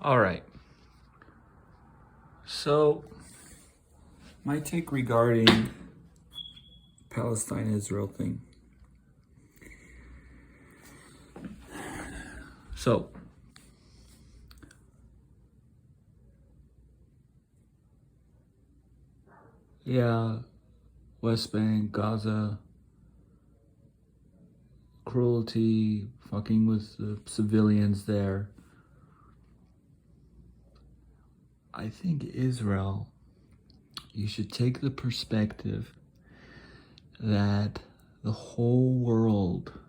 All right. So, my take regarding Palestine-Israel thing. So, yeah, West Bank, Gaza, cruelty, fucking with the civilians there. I think Israel, you should take the perspective that the whole world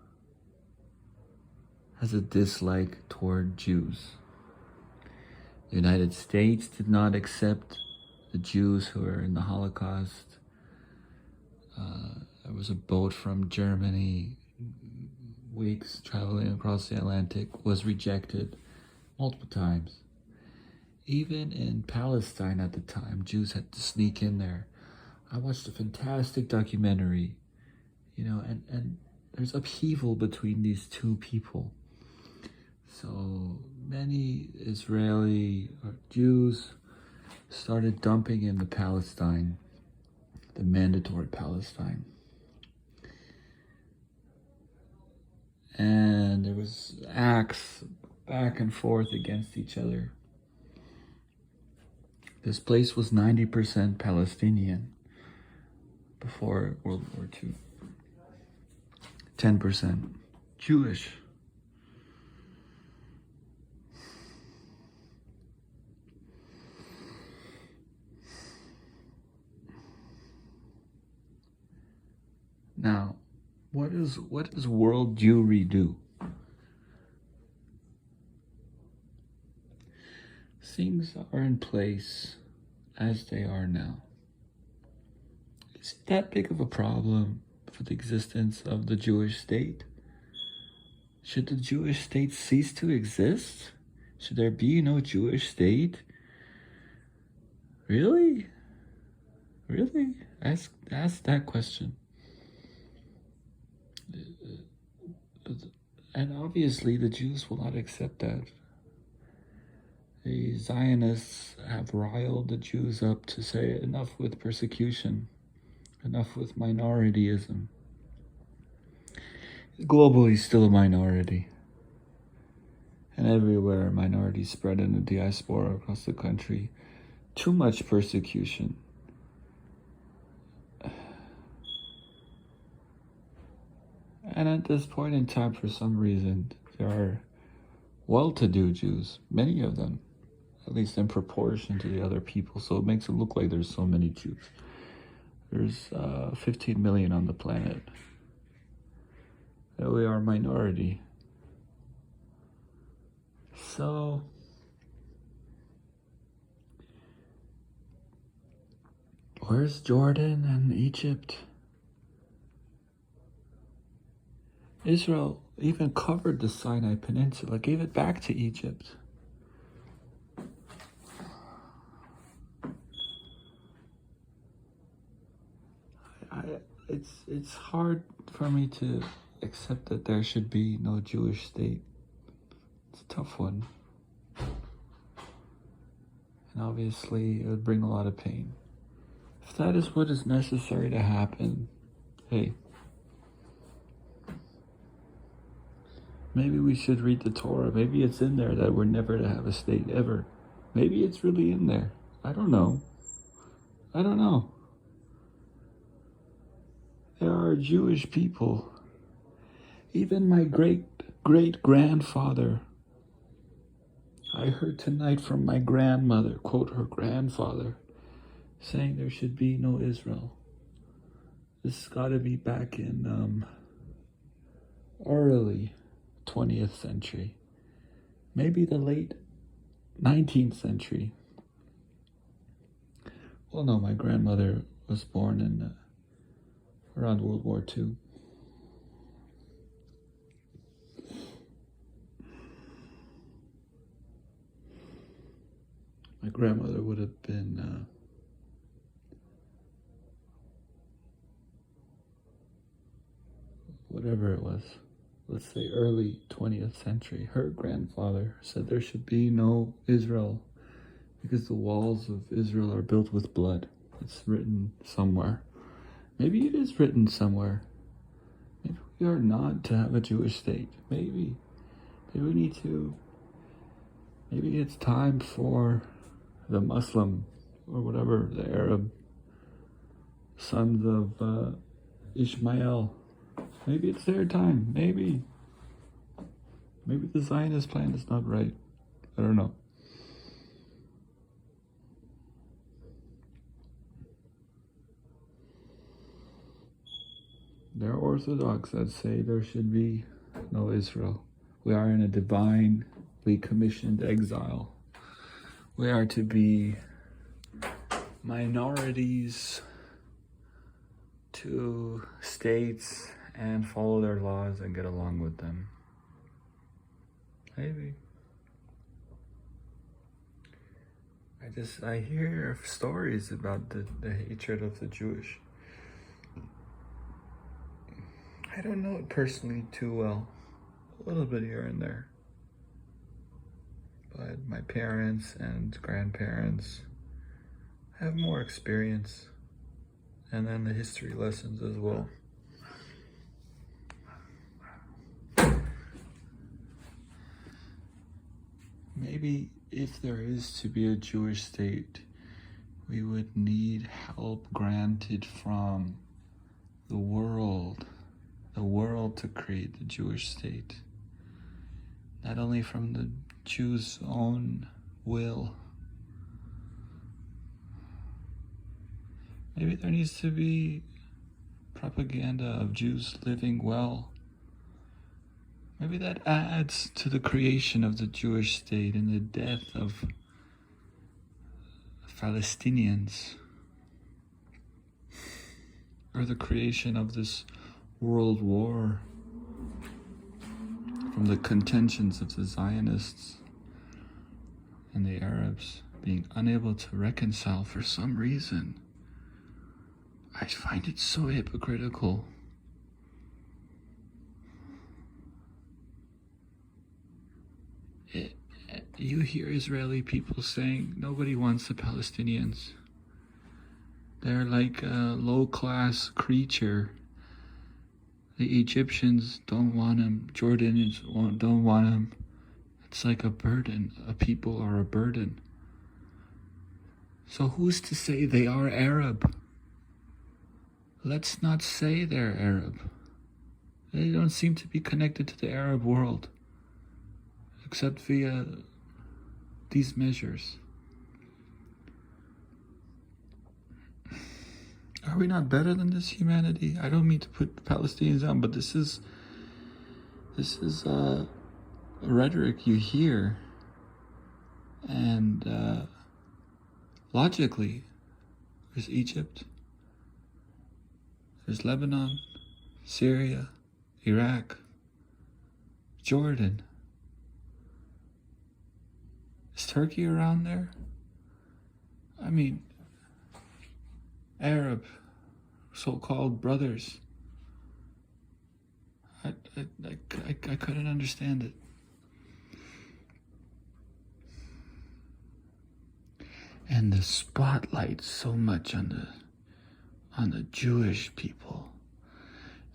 has a dislike toward Jews. The United States did not accept the Jews who were in the Holocaust. There was a boat from Germany, weeks traveling across the Atlantic, was rejected multiple times. Even in Palestine at the time, Jews had to sneak in there. I watched a fantastic documentary, and there's upheaval between these two people. So many Israeli Jews started dumping into Palestine, the mandatory Palestine. And there was acts back and forth against each other. This place was 90% Palestinian before World War II. 10% Jewish. Now, what does world Jewry do? Things are in place as they are now. Is it that big of a problem for the existence of the Jewish state? Should the Jewish state cease to exist? Should there be no Jewish state? Really? Really? Ask that question. And obviously the Jews will not accept that. The Zionists have riled the Jews up to say enough with persecution, enough with minorityism. Globally, still a minority. And everywhere, minorities spread in the diaspora across the country. Too much persecution. And at this point in time, for some reason, there are well-to-do Jews, many of them, at least in proportion to the other people. So it makes it look like there's so many Jews. There's 15 million on the planet. We are a minority. So, where's Jordan and Egypt? Israel even covered the Sinai Peninsula, gave it back to Egypt. It's hard for me to accept that there should be no Jewish state. It's a tough one. And obviously it would bring a lot of pain. If that is what is necessary to happen, hey, maybe we should read the Torah. Maybe it's in there that we're never to have a state ever. Maybe it's really in there. I don't know. There are Jewish people. Even my great-great-grandfather. I heard tonight from my grandmother, quote her grandfather, saying there should be no Israel. This has got to be back in early 20th century. Maybe the late 19th century. Well, no, my grandmother was born in around World War II. My grandmother would have been whatever it was, let's say early 20th century, her grandfather said there should be no Israel because the walls of Israel are built with blood. It's written somewhere. Maybe it is written somewhere. Maybe we are not to have a Jewish state. Maybe we need to. Maybe it's time for the Muslim or whatever, the Arab sons of Ishmael. Maybe it's their time. Maybe the Zionist plan is not right. I don't know. There are Orthodox that say there should be no Israel. We are in a divinely commissioned exile. We are to be minorities to states and follow their laws and get along with them. Maybe. I hear stories about the hatred of the Jewish. I don't know it personally too well. A little bit here and there. But my parents and grandparents have more experience. And then the history lessons as well. Maybe if there is to be a Jewish state, we would need help granted from the world to create the Jewish state. Not only from the Jews' own will. Maybe there needs to be propaganda of Jews living well. Maybe that adds to the creation of the Jewish state and the death of Palestinians, or the creation of this world war from the contentions of the Zionists and the Arabs being unable to reconcile for some reason. I find it so hypocritical. You hear Israeli people saying nobody wants the Palestinians. They're like a low-class creature. The Egyptians don't want them. Jordanians don't want them. It's like a burden. A people are a burden. So who's to say they are Arab? Let's not say they're Arab. They don't seem to be connected to the Arab world, except via these measures. Are we not better than this humanity? I don't mean to put the Palestinians down, but this is rhetoric you hear, and logically, there's Egypt, there's Lebanon, Syria, Iraq, Jordan. Is Turkey around there? I mean, Arab, so-called brothers. I couldn't understand it. And the spotlight so much on the Jewish people.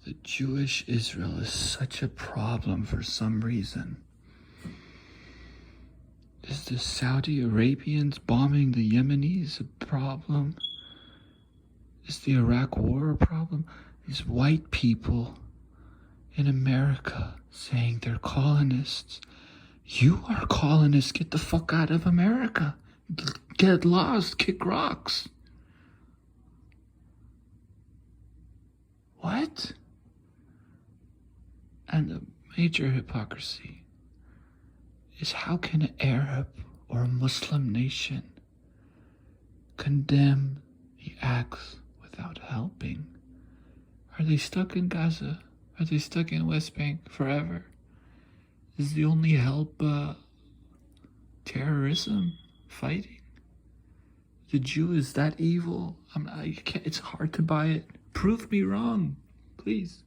The Jewish Israel is such a problem for some reason. Is the Saudi Arabians bombing the Yemenis a problem? Is the Iraq war a problem? These white people in America saying they're colonists. You are colonists. Get the fuck out of America. Get lost. Kick rocks. What? And the major hypocrisy is how can an Arab or a Muslim nation condemn the acts without helping? Are they stuck in Gaza? Are they stuck in West Bank forever? Is the only help terrorism, fighting? The Jew is that evil? It's hard to buy it. Prove me wrong, please.